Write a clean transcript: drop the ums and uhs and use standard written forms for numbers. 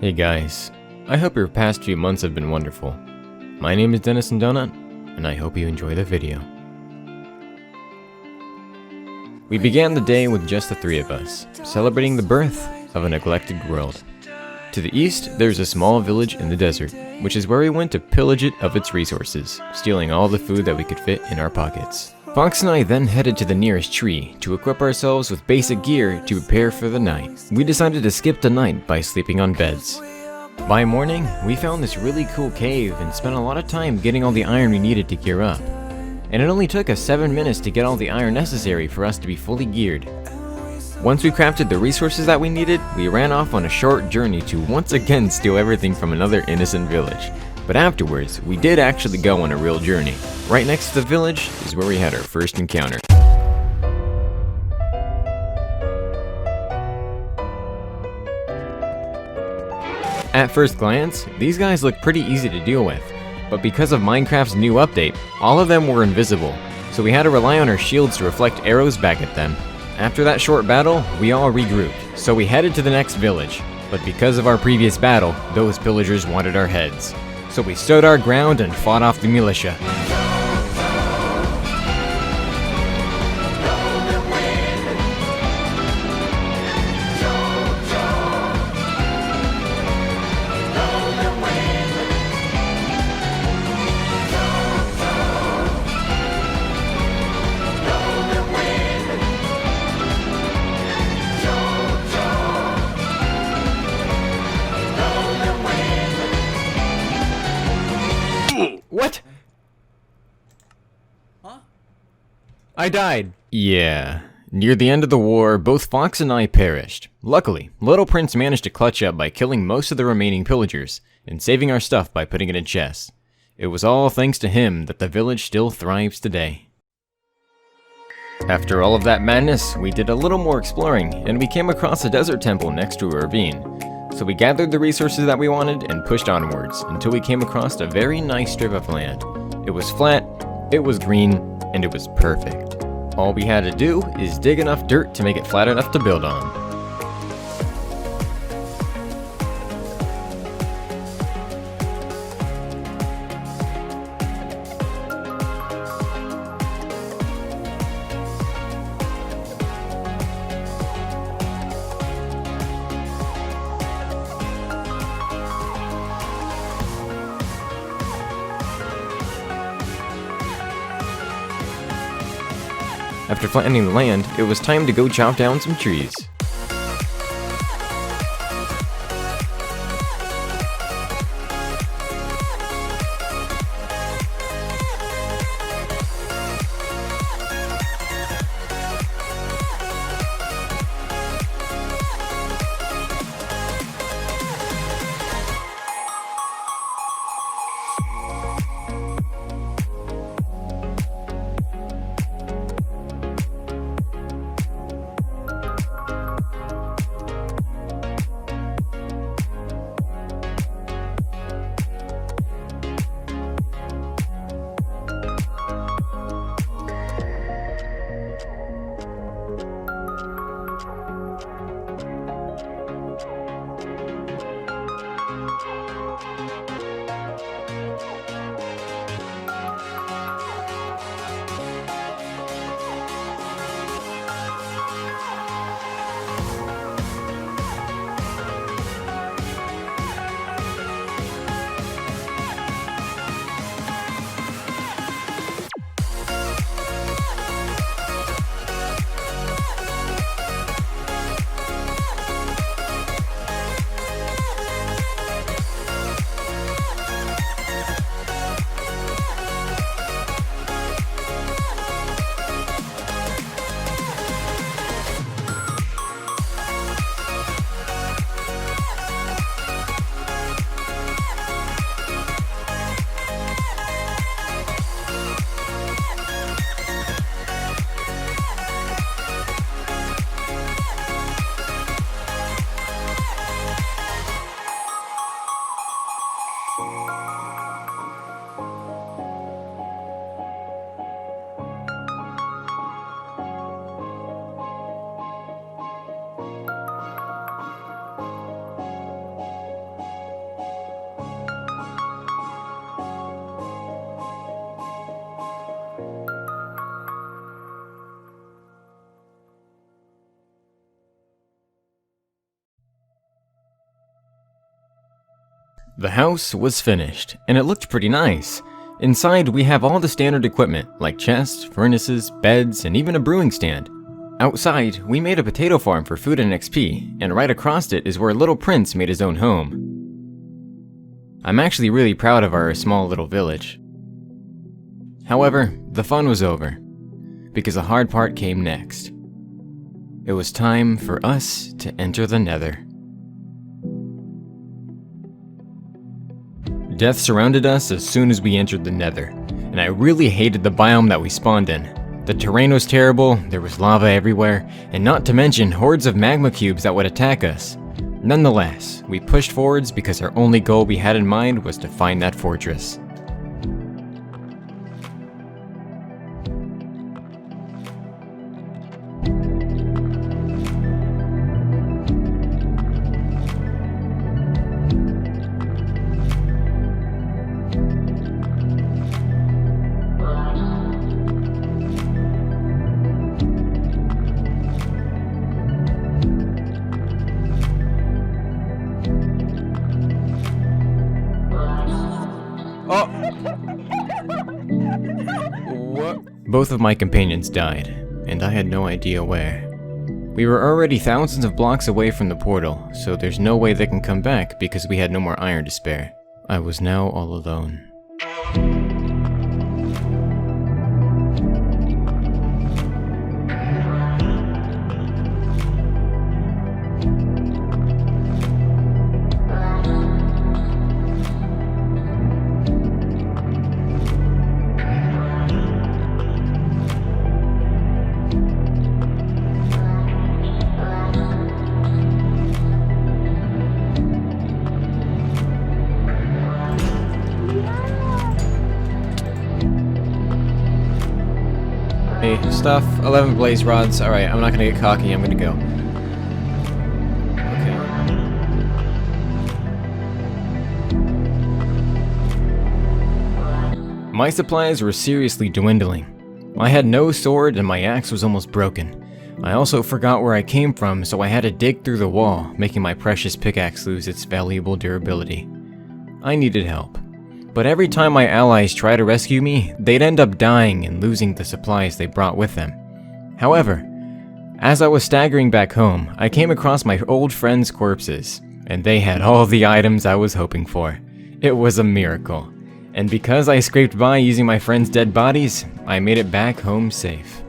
Hey guys, I hope your past few months have been wonderful. My name is Dennis and Donut, and I hope you enjoy the video. We began the day with just the three of us, celebrating the birth of a neglected world. To the east, there's a small village in the desert, which is where we went to pillage it of its resources, stealing all the food that we could fit in our pockets. Fox and I then headed to the nearest tree to equip ourselves with basic gear to prepare for the night. We decided to skip the night by sleeping on beds. By morning, we found this really cool cave and spent a lot of time getting all the iron we needed to gear up. And it only took us 7 minutes to get all the iron necessary for us to be fully geared. Once we crafted the resources that we needed, we ran off on a short journey to once again steal everything from another innocent village. But afterwards, we did actually go on a real journey. Right next to the village is where we had our first encounter. At first glance, these guys look pretty easy to deal with, but because of Minecraft's new update, all of them were invisible, so we had to rely on our shields to reflect arrows back at them. After that short battle, we all regrouped, so we headed to the next village, but because of our previous battle, those pillagers wanted our heads. So we stood our ground and fought off the militia. What? Huh? I died. Yeah. Near the end of the war, both Fox and I perished. Luckily, Little Prince managed to clutch up by killing most of the remaining pillagers, and saving our stuff by putting it in chests. It was all thanks to him that the village still thrives today. After all of that madness, we did a little more exploring, and we came across a desert temple next to a ravine. So we gathered the resources that we wanted and pushed onwards until we came across a very nice strip of land. It was flat, it was green, and it was perfect. All we had to do is dig enough dirt to make it flat enough to build on. After flattening the land, it was time to go chop down some trees. The house was finished, and it looked pretty nice. Inside, we have all the standard equipment, like chests, furnaces, beds, and even a brewing stand. Outside, we made a potato farm for food and XP, and right across it is where Little Prince made his own home. I'm actually really proud of our small little village. However, the fun was over, because the hard part came next. It was time for us to enter the Nether. Death surrounded us as soon as we entered the Nether, and I really hated the biome that we spawned in. The terrain was terrible, there was lava everywhere, and not to mention hordes of magma cubes that would attack us. Nonetheless, we pushed forwards because our only goal we had in mind was to find that fortress. Oh! What? Both of my companions died, and I had no idea where. We were already thousands of blocks away from the portal, so there's no way they can come back because we had no more iron to spare. I was now all alone. Hey, stuff, 11 blaze rods. Alright, I'm not gonna get cocky, I'm gonna go. Okay. My supplies were seriously dwindling. I had no sword and my axe was almost broken. I also forgot where I came from, so I had to dig through the wall, making my precious pickaxe lose its valuable durability. I needed help. But every time my allies try to rescue me, they'd end up dying and losing the supplies they brought with them. However, as I was staggering back home, I came across my old friends' corpses, and they had all the items I was hoping for. It was a miracle. And because I scraped by using my friends' dead bodies, I made it back home safe.